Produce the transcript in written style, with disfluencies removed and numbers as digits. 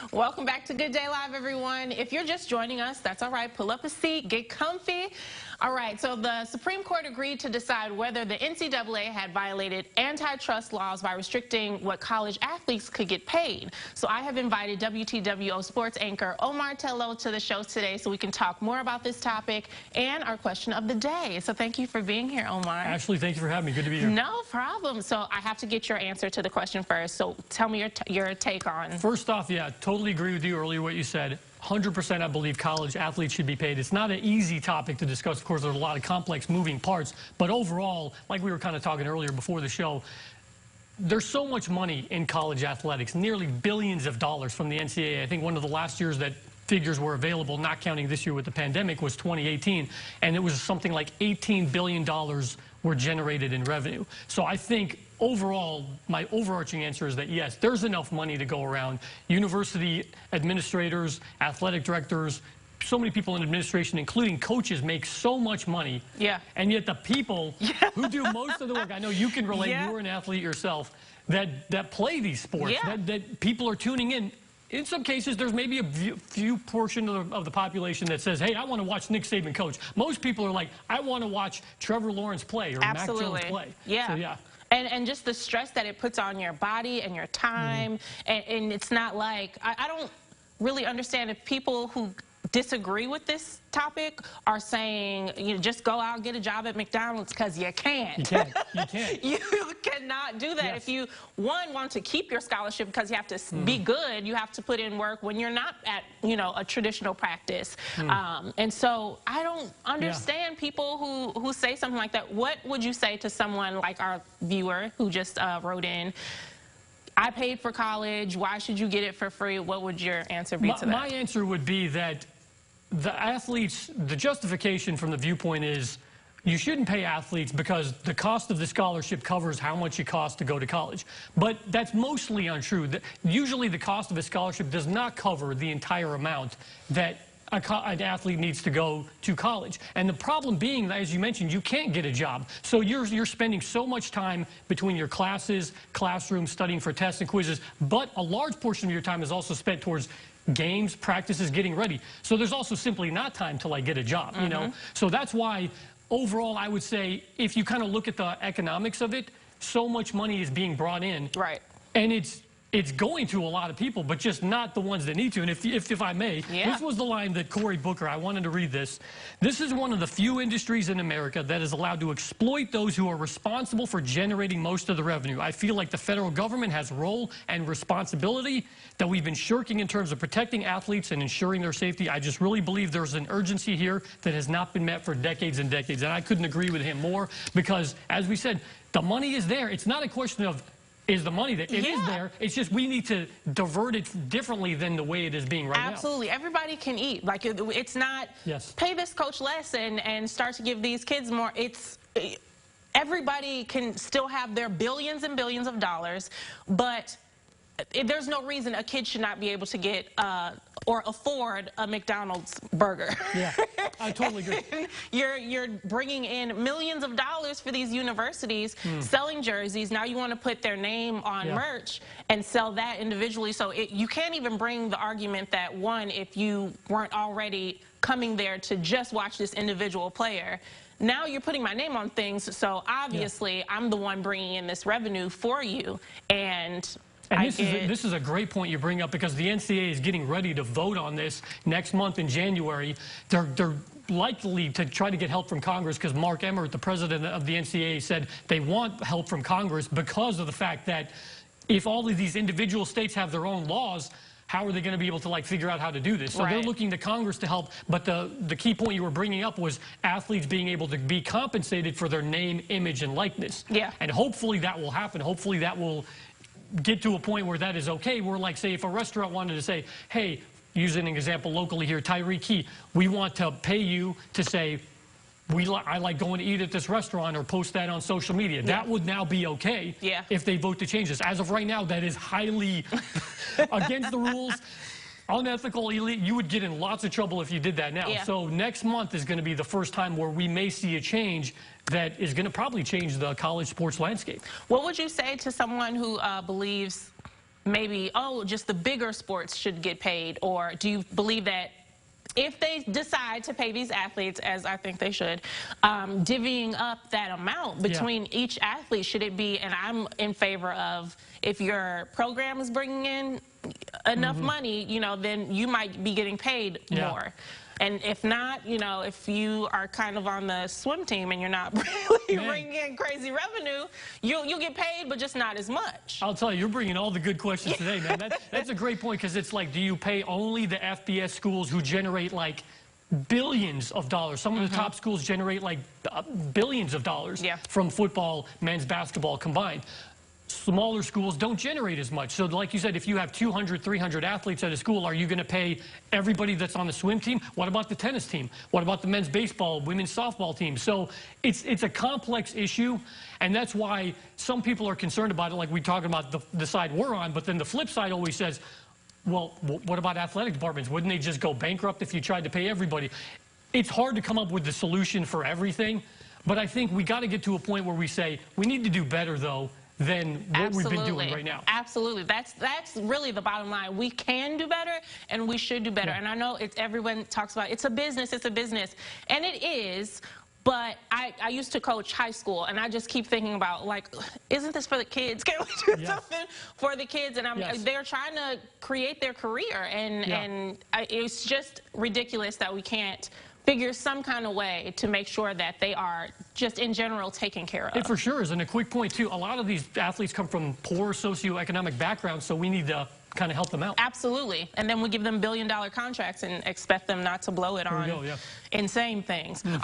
Welcome back to Good Day Live, everyone. If you're just joining us, that's all right. Pull up a seat, get comfy. All right, so the Supreme Court agreed to decide whether the NCAA had violated antitrust laws by restricting what college athletes could get paid. So I have invited WTWO sports anchor Omar Tello to the show today so we can talk more about this topic and our question of the day. So thank you for being here, Omar. Ashley, thank you for having me. Good to be here. No problem. So I have to get your answer to the question first. So tell me your take on. First off, yeah, totally agree with you earlier what you said. 100% I believe college athletes should be paid. It's not an easy topic to discuss. Of course, there's a lot of complex moving parts. But overall, like we were kind of talking earlier before the show, there's so much money in college athletics, nearly billions of dollars from the NCAA. I think one of the last years that figures were available, not counting this year with the pandemic, was 2018. And it was something like $18 billion were generated in revenue. So I think overall, my overarching answer is that yes, there's enough money to go around. University administrators, athletic directors, so many people in administration, including coaches, make so much money. Yeah. And yet the people who do most of the work, I know you can relate, you're an athlete yourself, that play these sports, that people are tuning in. In some cases, there's maybe a few portion of the population that says, hey, I want to watch Nick Saban coach. Most people are like, I want to watch Trevor Lawrence play or Mac Jones play. Yeah. So, yeah. And just the stress that it puts on your body and your time. And it's not like, I don't really understand if people who disagree with this topic are saying, you know, just go out and get a job at McDonald's because you can't. You can't. You can't. You cannot do that. If you, one, want to keep your scholarship because you have to be good, you have to put in work when you're not at, you know, a traditional practice. And so I don't understand people who say something like that. What would you say to someone like our viewer who just wrote in, I paid for college, why should you get it for free? What would your answer be to that? My answer would be that the athletes, the justification from the viewpoint is you shouldn't pay athletes because the cost of the scholarship covers how much it costs to go to college. But that's mostly untrue. Usually the cost of a scholarship does not cover the entire amount that an athlete needs to go to college. And the problem being, as you mentioned, you can't get a job. So you're spending so much time between your classes, classrooms, studying for tests and quizzes, but a large portion of your time is also spent towards games, practices, getting ready. So there's also simply not time to like get a job, you know? So that's why overall I would say if you kind of look at the economics of it, so much money is being brought in. Right. And it's going to a lot of people, but just not the ones that need to. And if I may, this was the line that Cory Booker, I wanted to read this. This is one of the few industries in America that is allowed to exploit those who are responsible for generating most of the revenue. I feel like the federal government has a role and responsibility that we've been shirking in terms of protecting athletes and ensuring their safety. I just really believe there's an urgency here that has not been met for decades and decades. And I couldn't agree with him more because, as we said, the money is there. It's not a question of is the money that it is there. It's just we need to divert it differently than the way it is being right now. Absolutely. Everybody can eat. Like, it's not pay this coach less and start to give these kids more. It's everybody can still have their billions and billions of dollars, but there's no reason a kid should not be able to get or afford a McDonald's burger. Yeah, I totally agree. You're bringing in millions of dollars for these universities, selling jerseys. Now you want to put their name on merch and sell that individually. So you can't even bring the argument that, one, if you weren't already coming there to just watch this individual player, now you're putting my name on things. So obviously I'm the one bringing in this revenue for you. And this is a great point you bring up because the NCAA is getting ready to vote on this next month in January. They're likely to try to get help from Congress because Mark Emmert, the president of the NCAA, said they want help from Congress because of the fact that if all of these individual states have their own laws, how are they going to be able to like figure out how to do this? So they're looking to Congress to help. But the key point you were bringing up was athletes being able to be compensated for their name, image, and likeness. Yeah. And hopefully that will happen. Hopefully that will get to a point where that is okay, where like say if a restaurant wanted to say, hey, using an example locally here, Tyreek Key, we want to pay you to say, I like going to eat at this restaurant or post that on social media. That would now be okay if they vote to change this. As of right now, that is highly against the rules. Unethical, elite, you would get in lots of trouble if you did that now. So next month is going to be the first time where we may see a change that is going to probably change the college sports landscape. What would you say to someone who believes maybe, oh, just the bigger sports should get paid? Or do you believe that if they decide to pay these athletes, as I think they should, divvying up that amount between each athlete, should it be, and I'm in favor of, if your program is bringing in enough money, you know, then you might be getting paid more. And if not, you know, if you are kind of on the swim team and you're not really bringing in crazy revenue, you'll get paid, but just not as much. I'll tell you, you're bringing all the good questions today, man. That's a great point, because it's like, do you pay only the FBS schools who generate like billions of dollars? Some of the top schools generate like billions of dollars from football, men's basketball combined. Smaller schools don't generate as much. So like you said, if you have 200, 300 athletes at a school, are you going to pay everybody that's on the swim team? What about the tennis team? What about the men's baseball, women's softball team? So it's a complex issue, and that's why some people are concerned about it, like we talk about the side we're on, but then the flip side always says, well, what about athletic departments? Wouldn't they just go bankrupt if you tried to pay everybody? It's hard to come up with the solution for everything, but I think we got to get to a point where we say, we need to do better, though, than what we've been doing right now. Absolutely. That's really the bottom line. We can do better, and we should do better. And I know everyone talks about it's a business, and it is. But I used to coach high school, and I just keep thinking about, like, isn't this for the kids? Can we do something for the kids? And they're trying to create their career, and it's just ridiculous that we can't figure some kind of way to make sure that they are just in general taken care of. It for sure is. And a quick point, too, a lot of these athletes come from poor socioeconomic backgrounds, so we need to kind of help them out. Absolutely. And then we give them billion-dollar contracts and expect them not to blow it on insane things.